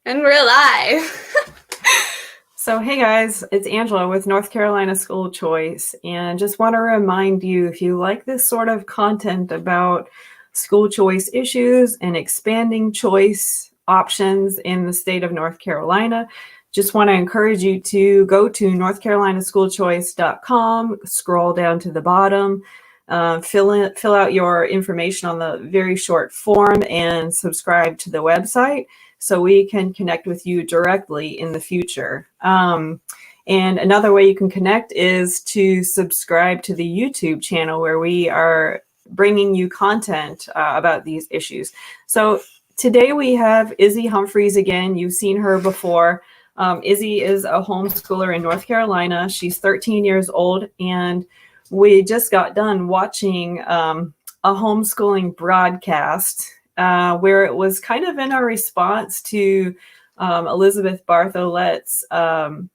And we're live. So, hey guys, it's Angela with North Carolina School Choice, and just want to remind you, if you like this sort of content about school choice issues and expanding choice options in the state of North Carolina, just want to encourage you to go to northcarolinaschoolchoice.com, scroll down to the bottom, fill out your information on the very short form, and subscribe to the website so we can connect with you directly in the future. And another way you can connect is to subscribe to the YouTube channel where we are bringing you content about these issues. So today we have Izzy Humphreys again. You've seen her before. Izzy is a homeschooler in North Carolina. She's 13 years old, and we just got done watching a homeschooling broadcast where it was kind of in a response to Elizabeth Bartholet's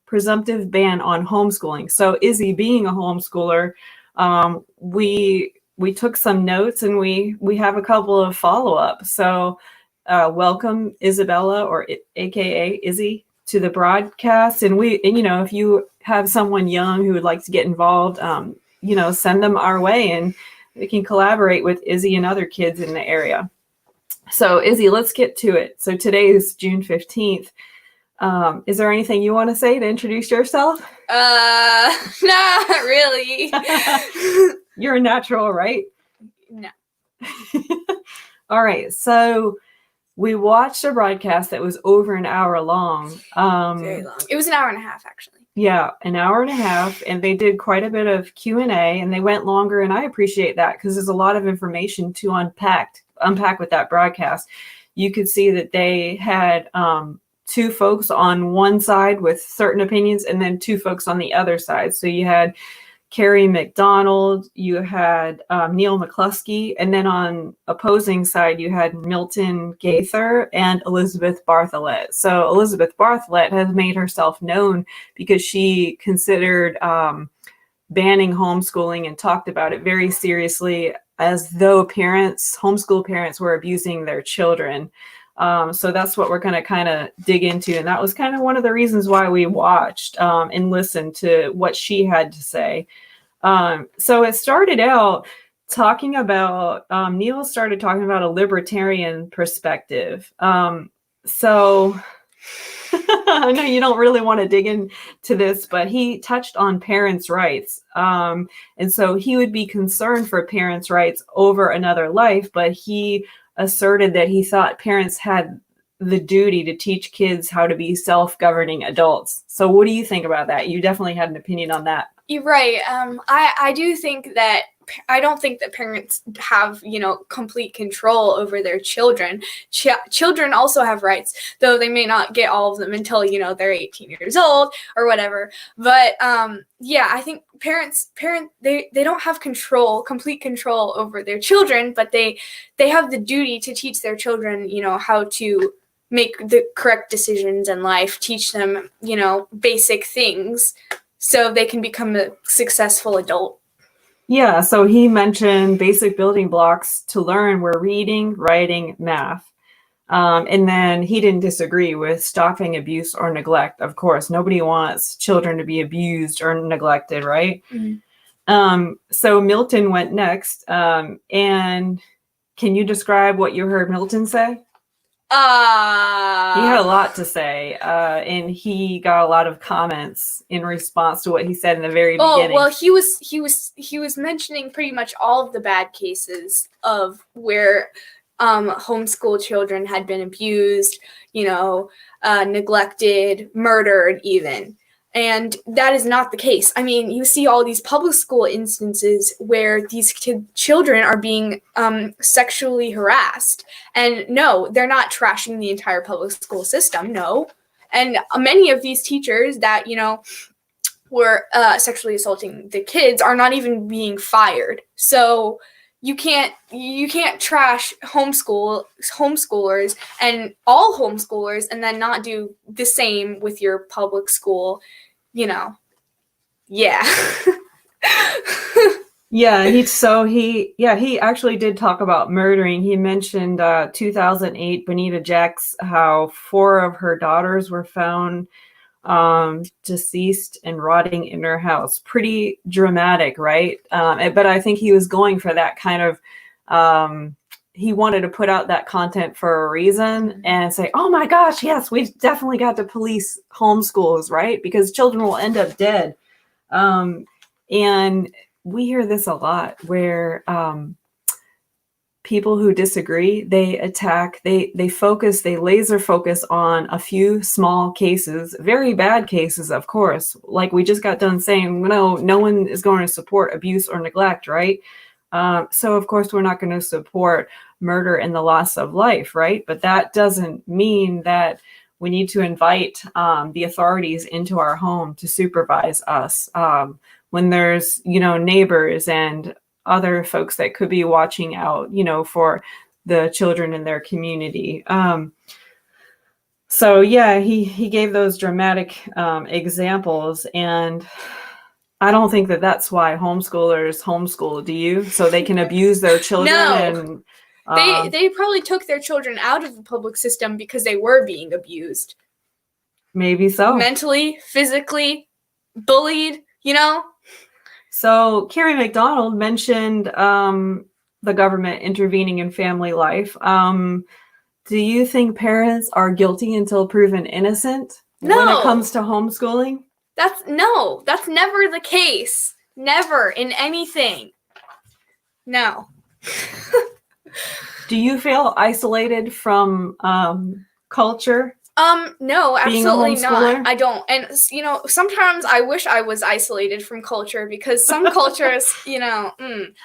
presumptive ban on homeschooling. So Izzy, being a homeschooler, we took some notes and we have a couple of follow-ups. So welcome Isabella, or AKA Izzy, to the broadcast. And if you have someone young who would like to get involved, send them our way and we can collaborate with Izzy and other kids in the area. So Izzy, let's get to it. So today is June 15th. Is there anything you want to say to introduce yourself? Not really. You're a natural, right? No. All right. So we watched a broadcast that was over an hour long. Very long. It was an hour and a half, actually. Yeah, an hour and a half, and they did quite a bit of Q&A, and they went longer, and I appreciate that because there's a lot of information to unpack with that broadcast. You could see that they had two folks on one side with certain opinions and then two folks on the other side. So you had Carrie McDonald, you had Neil McCluskey, and then on opposing side, you had Milton Gaither and Elizabeth Bartholet. So Elizabeth Bartholet has made herself known because she considered banning homeschooling and talked about it very seriously, as though homeschool parents were abusing their children. So that's what we're going to kind of dig into. And that was kind of one of the reasons why we watched and listened to what she had to say. So it started out talking about, Neil started talking about a libertarian perspective. So I know you don't really want to dig into this, but he touched on parents' rights. And so he would be concerned for parents' rights over another life, but he asserted that he thought parents had the duty to teach kids how to be self-governing adults. So what do you think about that? You definitely had an opinion on that. You're right. I do think that I don't think that parents have, complete control over their children. Children also have rights, though they may not get all of them until, they're 18 years old or whatever. But I think parents they don't have complete control over their children, but they have the duty to teach their children, how to make the correct decisions in life, teach them, basic things so they can become a successful adult. Yeah, so he mentioned basic building blocks to learn were reading, writing, math. And then he didn't disagree with stopping abuse or neglect. Of course, nobody wants children to be abused or neglected, right? Mm-hmm. So Milton went next. And can you describe what you heard Milton say? He had a lot to say, and he got a lot of comments in response to what he said in the very beginning. Well, he was mentioning pretty much all of the bad cases of where homeschool children had been abused, neglected, murdered even. And that is not the case. I mean, you see all these public school instances where these children are being sexually harassed. And no, they're not trashing the entire public school system, no. And many of these teachers that, were sexually assaulting the kids are not even being fired. So you can't trash homeschoolers and all homeschoolers and then not do the same with your public school, Yeah. Yeah, he actually did talk about murdering. He mentioned 2008 Bonita Jax, how 4 of her daughters were found deceased and rotting in her house. Pretty dramatic, right? But I think he was going for that kind of he wanted to put out that content for a reason and say, oh my gosh, yes, we've definitely got to police homeschools, right? Because children will end up dead. And we hear this a lot where people who disagree, they attack, they focus, they laser focus on a few small cases, very bad cases, of course. Like we just got done saying, no one is going to support abuse or neglect, right? So of course we're not going to support murder and the loss of life, right? But that doesn't mean that we need to invite the authorities into our home to supervise us when there's, neighbors and other folks that could be watching out, for the children in their community. So yeah, he gave those dramatic examples, and I don't think that that's why homeschoolers homeschool. Do you? So they can abuse their children No. and They probably took their children out of the public system because they were being abused. maybe so. Mentally, physically, bullied, So Carrie McDonald mentioned the government intervening in family life. Do you think parents are guilty until proven innocent when it comes to homeschooling? That's never the case. Never in anything. No. Do you feel isolated from culture? No, Being a absolutely homeschooler? not. I don't. And, sometimes I wish I was isolated from culture because some cultures,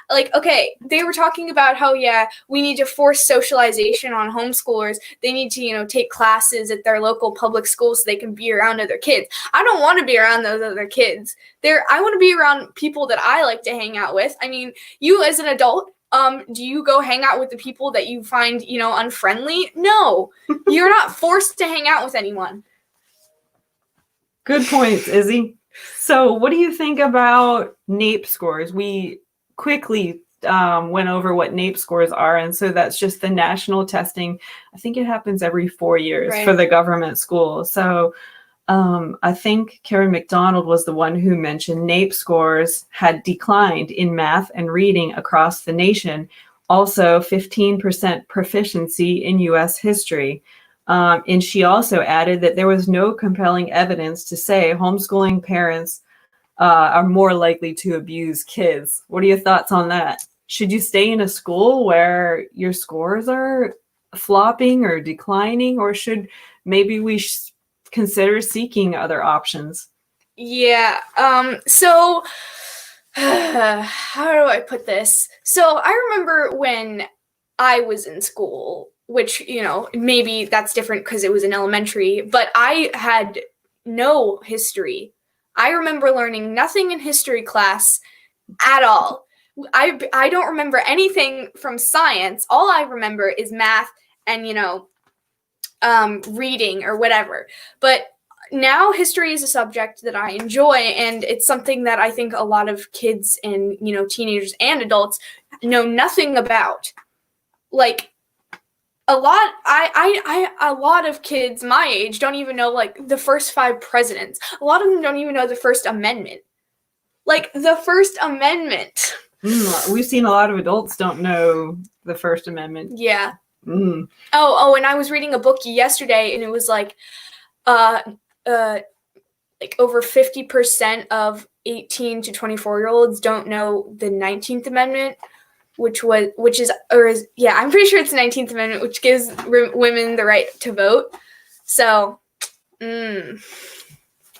like, okay, they were talking about how, yeah, we need to force socialization on homeschoolers. They need to, take classes at their local public schools so they can be around other kids. I don't want to be around those other kids. I want to be around people that I like to hang out with. I mean, you as an adult, do you go hang out with the people that you find, unfriendly? No, you're not forced to hang out with anyone. Good points, Izzy. So what do you think about NAEP scores? We quickly went over what NAEP scores are, and so that's just the national testing. I think it happens every 4 years for the government schools. So I think Karen McDonald was the one who mentioned NAEP scores had declined in math and reading across the nation. Also, 15% proficiency in U.S. history. And she also added that there was no compelling evidence to say homeschooling parents are more likely to abuse kids. What are your thoughts on that? Should you stay in a school where your scores are flopping or declining, or should maybe we consider seeking other options? Yeah. So how do I put this? So I remember when I was in school, which, maybe that's different because it was in elementary, but I had no history. I remember learning nothing in history class at all. I don't remember anything from science. All I remember is math and, reading or whatever. But now history is a subject that I enjoy, and it's something that I think a lot of kids and, teenagers and adults know nothing about. Like, a lot of kids my age don't even know, like, the first 5 presidents. A lot of them don't even know the First Amendment. Like, the First Amendment. We've seen a lot of adults don't know the First Amendment. Yeah. Oh, and I was reading a book yesterday, and it was like over 50% of 18 to 24-year-olds don't know the 19th Amendment, I'm pretty sure it's the 19th Amendment, which gives women the right to vote. So,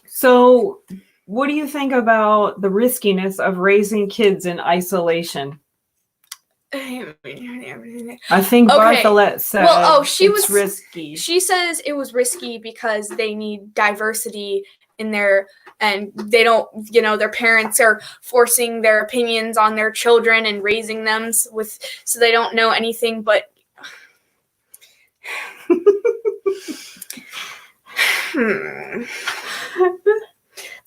So, what do you think about the riskiness of raising kids in isolation? I think Bartholet said it's risky. She says it was risky because they need diversity in their, and they don't, their parents are forcing their opinions on their children and raising them so they don't know anything but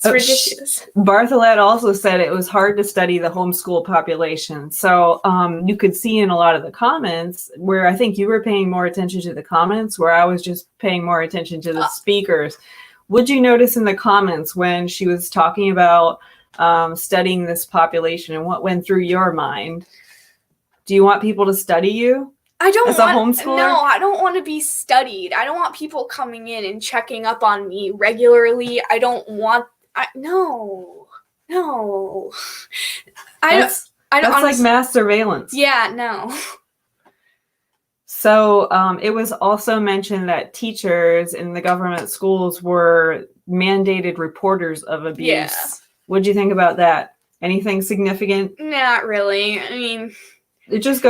It's ridiculous. Bartholet also said it was hard to study the homeschool population. So you could see in a lot of the comments where I think you were paying more attention to the comments, where I was just paying more attention to the speakers. What'd you notice in the comments when she was talking about studying this population, and what went through your mind? Do you want people to study you? I don't as a homeschooler? No, I don't want to be studied. I don't want people coming in and checking up on me regularly. I don't want. No. That's like mass surveillance. Yeah, no. So it was also mentioned that teachers in the government schools were mandated reporters of abuse. Yeah. What'd you think about that? Anything significant? Not really. I mean, it just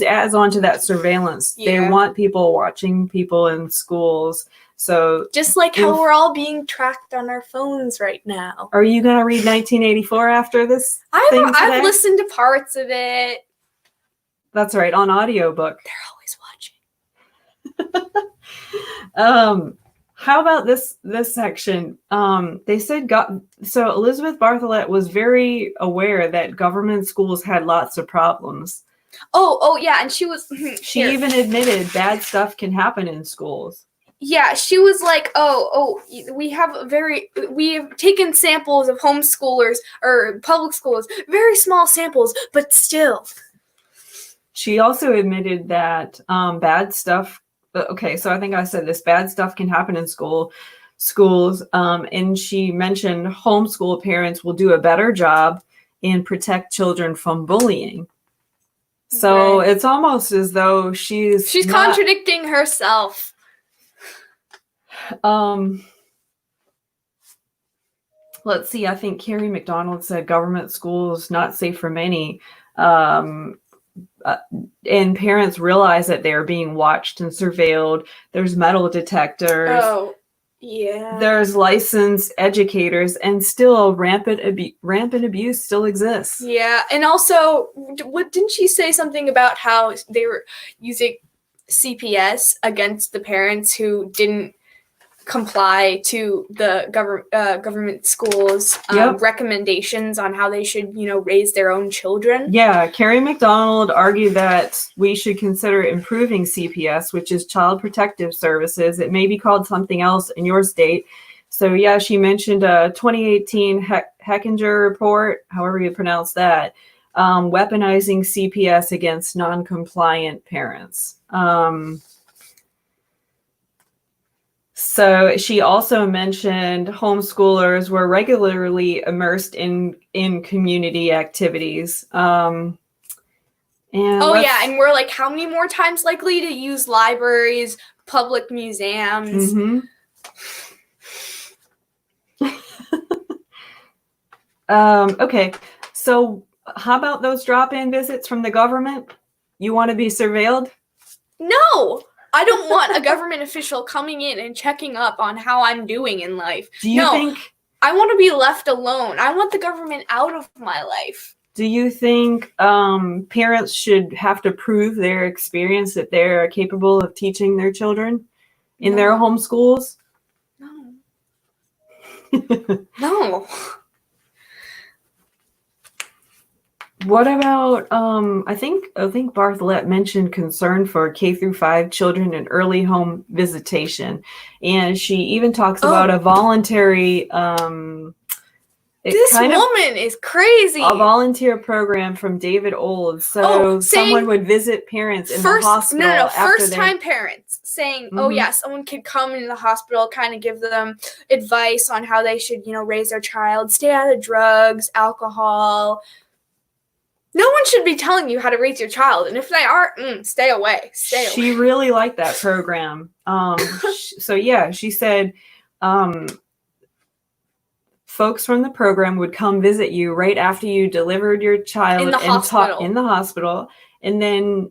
adds on to that surveillance. Yeah. They want people watching people in schools. So just like how we're all being tracked on our phones right now. Are you going to read 1984 after this? I've listened to parts of it. That's right, on audiobook. They're always watching. How about this section? They said so Elizabeth Bartholet was very aware that government schools had lots of problems. Oh yeah, and she even admitted bad stuff can happen in schools. Yeah, she was like, we have taken samples of homeschoolers or public schools, very small samples, but still. She also admitted that bad stuff. Okay, so I think I said this, bad stuff can happen in schools. And she mentioned homeschool parents will do a better job and protect children from bullying. So It's almost as though she's contradicting herself. Let's see. I think Carrie McDonald said government schools not safe for many. And parents realize that they're being watched and surveilled. There's metal detectors. Oh, yeah. There's licensed educators, and still rampant abuse still exists. Yeah, and also, didn't she say something about how they were using CPS against the parents who didn't comply to the government schools recommendations on how they should, raise their own children? Yeah, Carrie McDonald argued that we should consider improving CPS, which is Child Protective Services. It may be called something else in your state. So yeah, she mentioned a 2018 Hechinger report, however you pronounce that, weaponizing CPS against non-compliant parents. So she also mentioned homeschoolers were regularly immersed in community activities. And we're like, how many more times likely to use libraries, public museums? Mm-hmm. Okay, so how about those drop-in visits from the government? You want to be surveilled? No! I don't want a government official coming in and checking up on how I'm doing in life. Do you think... I want to be left alone. I want the government out of my life. Do you think parents should have to prove their experience that they're capable of teaching their children in their home schools? No. No. What about, I think Bartholet mentioned concern for K-5 children and early home visitation. And she even talks about a voluntary, this woman is crazy. A volunteer program from David Olds. So someone would visit parents in the hospital. First-time parents saying, someone could come into the hospital, kind of give them advice on how they should, raise their child, stay out of drugs, alcohol. No one should be telling you how to raise your child. And if they are, stay away. Stay away. She really liked that program. She said folks from the program would come visit you right after you delivered your child in the hospital, and then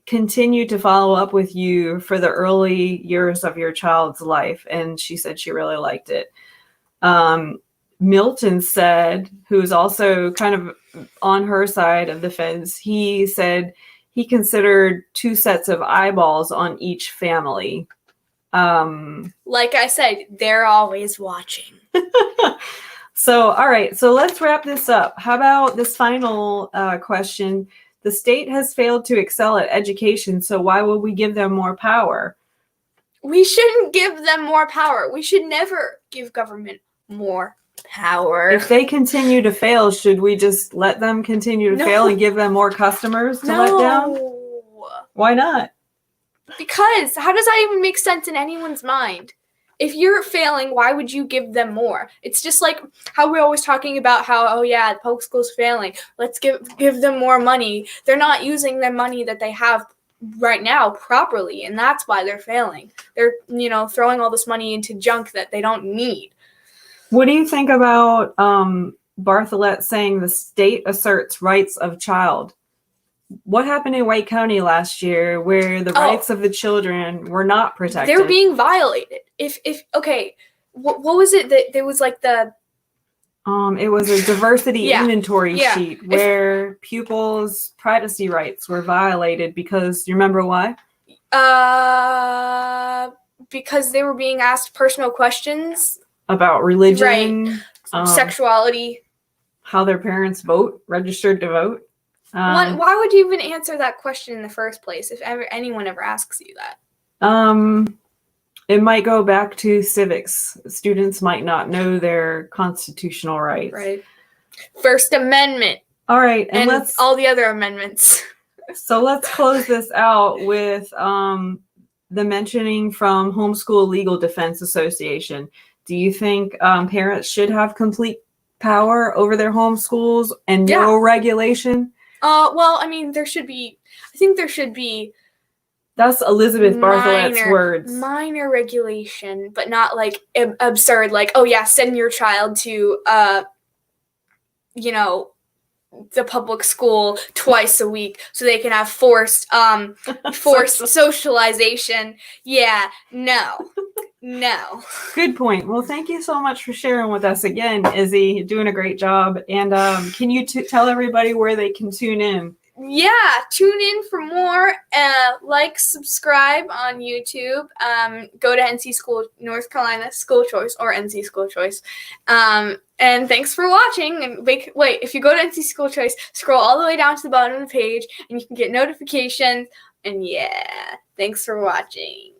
continue to follow up with you for the early years of your child's life. And she said she really liked it. Milton said, who's also kind of on her side of the fence, he said he considered 2 sets of eyeballs on each family. Like I said, they're always watching. So, all right. So let's wrap this up. How about this final question? The state has failed to excel at education, so why would we give them more power? We shouldn't give them more power. We should never give government more power. If they continue to fail, should we just let them continue to fail and give them more customers to let down? Why not? Because how does that even make sense in anyone's mind? If you're failing, why would you give them more? It's just like how we're always talking about how, oh yeah, the public school's failing. Let's give them more money. They're not using the money that they have right now properly, and that's why they're failing. They're, throwing all this money into junk that they don't need. What do you think about Bartholet saying the state asserts rights of child? What happened in White County last year where the rights of the children were not protected? They're being violated. What was it that there was like the it was a diversity inventory sheet where pupils' privacy rights were violated because, you remember why? Because they were being asked personal questions about religion, sexuality, how their parents vote, registered to vote. Why would you even answer that question in the first place if anyone ever asks you that? It might go back to civics. Students might not know their constitutional rights. Right. First Amendment. All right. And all the other amendments. So let's close this out with the mentioning from Homeschool Legal Defense Association. Do you think parents should have complete power over their homeschools and no regulation? Well, I mean, there should be. That's Elizabeth Bartholet's words. Minor regulation, but not like absurd. Like, oh yeah, send your child to, the public school twice a week so they can have forced socialization. Yeah, no. Good point. Well, thank you so much for sharing with us again, Izzy. You're doing a great job. And can you tell everybody where they can tune in? Yeah, tune in for more. Subscribe on YouTube. Go to NC School, North Carolina School Choice, or NC School Choice. And thanks for watching. And wait, if you go to NC School Choice, scroll all the way down to the bottom of the page, and you can get notifications. And yeah, thanks for watching.